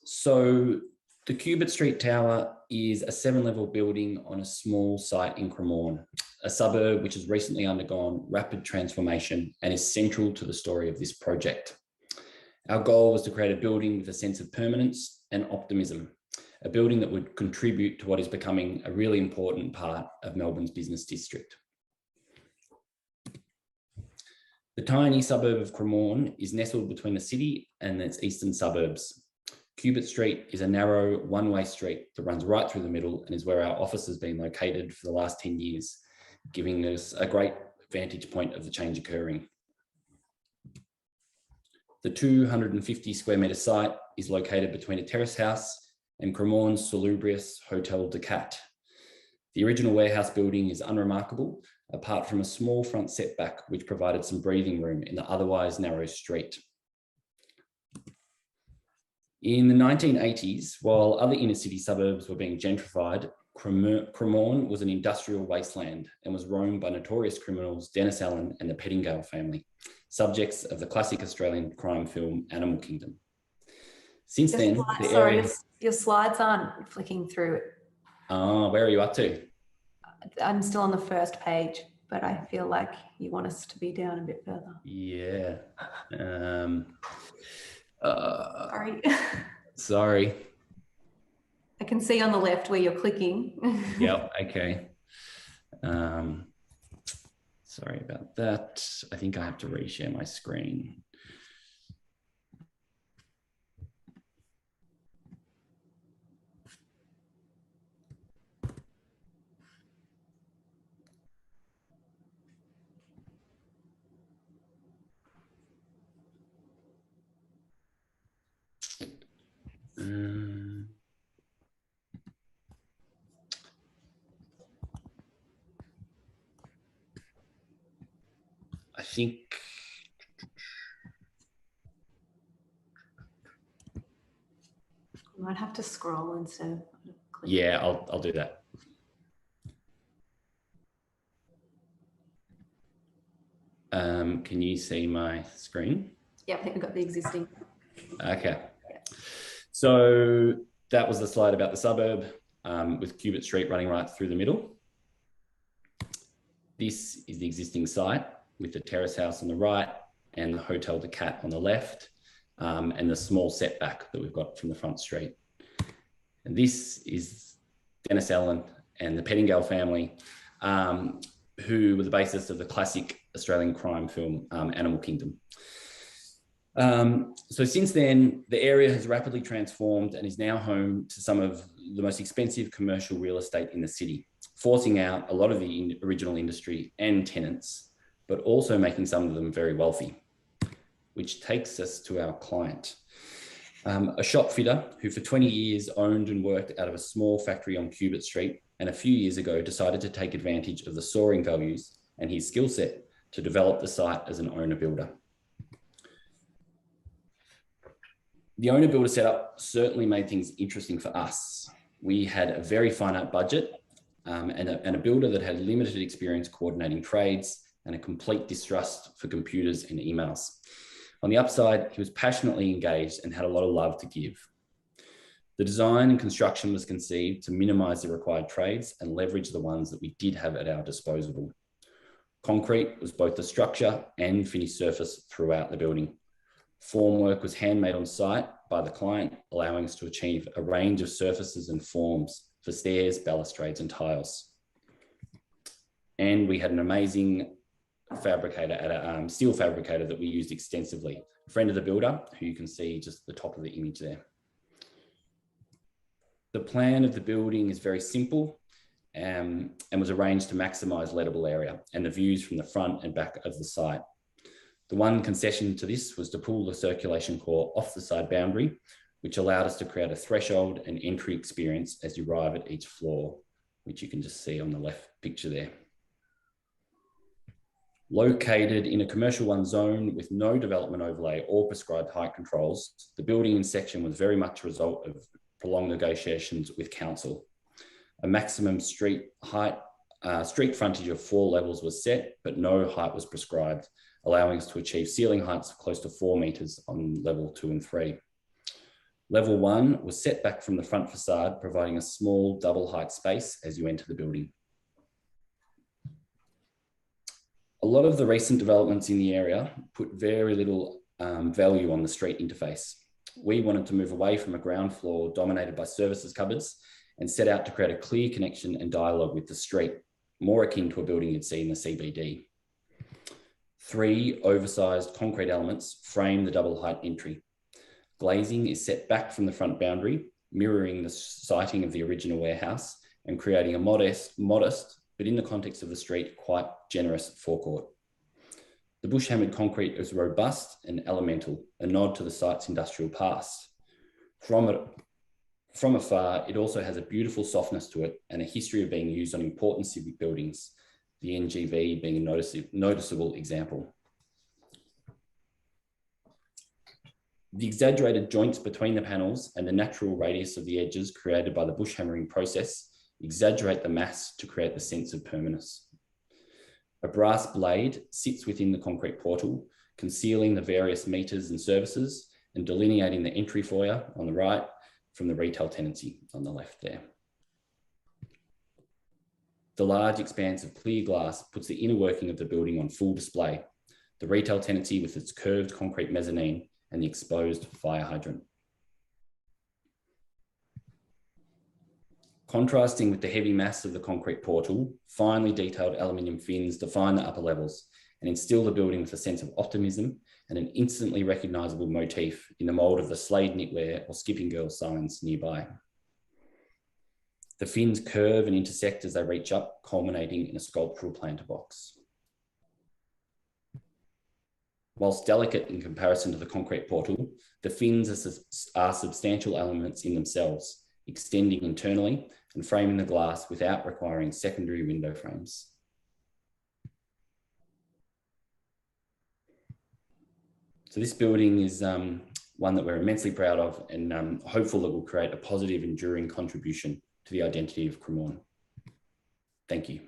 So the Cubitt Street Tower is a 7-level building on a small site in Cremorne, a suburb which has recently undergone rapid transformation and is central to the story of this project. Our goal was to create a building with a sense of permanence and optimism, a building that would contribute to what is becoming a really important part of Melbourne's business district. The tiny suburb of Cremorne is nestled between the city and its eastern suburbs. Cubitt Street is a narrow one-way street that runs right through the middle and is where our office has been located for the last 10 years, giving us a great vantage point of the change occurring. The 250 square metre site is located between a terrace house and Cremorne's salubrious Hotel de Cat. The original warehouse building is unremarkable, apart from a small front setback which provided some breathing room in the otherwise narrow street. In the 1980s, while other inner city suburbs were being gentrified, Cremorne was an industrial wasteland and was roamed by notorious criminals Dennis Allen and the Pettingale family, subjects of the classic Australian crime film Animal Kingdom. Since then, your slides aren't flicking through. Oh, where are you up to? I'm still on the first page, but I feel like you want us to be down a bit further. Yeah. Sorry. Sorry. I can see on the left where you're clicking. Yep, okay. Sorry about that. I think I have to reshare my screen. I think you might have to scroll instead of clicking. Yeah, I'll do that. Can you see my screen? Yeah, I think we've got the existing. Okay. So that was the slide about the suburb with Cubitt Street running right through the middle. This is the existing site with the terrace house on the right and the Hotel de Cat on the left, and the small setback that we've got from the front street. And this is Dennis Allen and the Pettingale family, who were the basis of the classic Australian crime film Animal Kingdom. So since then, the area has rapidly transformed and is now home to some of the most expensive commercial real estate in the city, forcing out a lot of the original industry and tenants, but also making some of them very wealthy, which takes us to our client. A shop fitter who for 20 years owned and worked out of a small factory on Cubitt Street, and a few years ago decided to take advantage of the soaring values and his skill set to develop the site as an owner builder. The owner builder setup certainly made things interesting for us. We had a very finite budget and a builder that had limited experience coordinating trades and a complete distrust for computers and emails. On the upside, he was passionately engaged and had a lot of love to give. The design and construction was conceived to minimise the required trades and leverage the ones that we did have at our disposal. Concrete was both the structure and finished surface throughout the building. Formwork was handmade on site by the client, allowing us to achieve a range of surfaces and forms for stairs, balustrades, and tiles. And we had an amazing fabricator at a steel fabricator that we used extensively. A friend of the builder, who you can see just at the top of the image there. The plan of the building is very simple and was arranged to maximise lettable area and the views from the front and back of the site. The one concession to this was to pull the circulation core off the side boundary, which allowed us to create a threshold and entry experience as you arrive at each floor, which you can just see on the left picture there. Located in a commercial one zone with no development overlay or prescribed height controls, the building in section was very much a result of prolonged negotiations with council. A maximum street frontage of 4 levels was set, but no height was prescribed, allowing us to achieve ceiling heights of close to 4 metres on level 2 and 3. Level 1 was set back from the front facade, providing a small double height space as you enter the building. A lot of the recent developments in the area put very little value on the street interface. We wanted to move away from a ground floor dominated by services cupboards and set out to create a clear connection and dialogue with the street, more akin to a building you'd see in the CBD. 3 oversized concrete elements frame the double height entry. Glazing is set back from the front boundary, mirroring the siting of the original warehouse and creating a modest, but in the context of the street, quite generous forecourt. The bush-hammered concrete is robust and elemental, a nod to the site's industrial past. From afar, it also has a beautiful softness to it and a history of being used on important civic buildings, the NGV being a noticeable example. The exaggerated joints between the panels and the natural radius of the edges created by the bush hammering process exaggerate the mass to create the sense of permanence. A brass blade sits within the concrete portal, concealing the various meters and services and delineating the entry foyer on the right from the retail tenancy on the left there. The large expanse of clear glass puts the inner working of the building on full display, the retail tenancy with its curved concrete mezzanine and the exposed fire hydrant. Contrasting with the heavy mass of the concrete portal, finely detailed aluminium fins define the upper levels and instill the building with a sense of optimism and an instantly recognisable motif in the mould of the Slade knitwear or Skipping Girl signs nearby. The fins curve and intersect as they reach up, culminating in a sculptural planter box. Whilst delicate in comparison to the concrete portal, the fins are substantial elements in themselves, extending internally and framing the glass without requiring secondary window frames. So this building is one that we're immensely proud of and hopeful that will create a positive, enduring contribution to the identity of Cremorne. Thank you.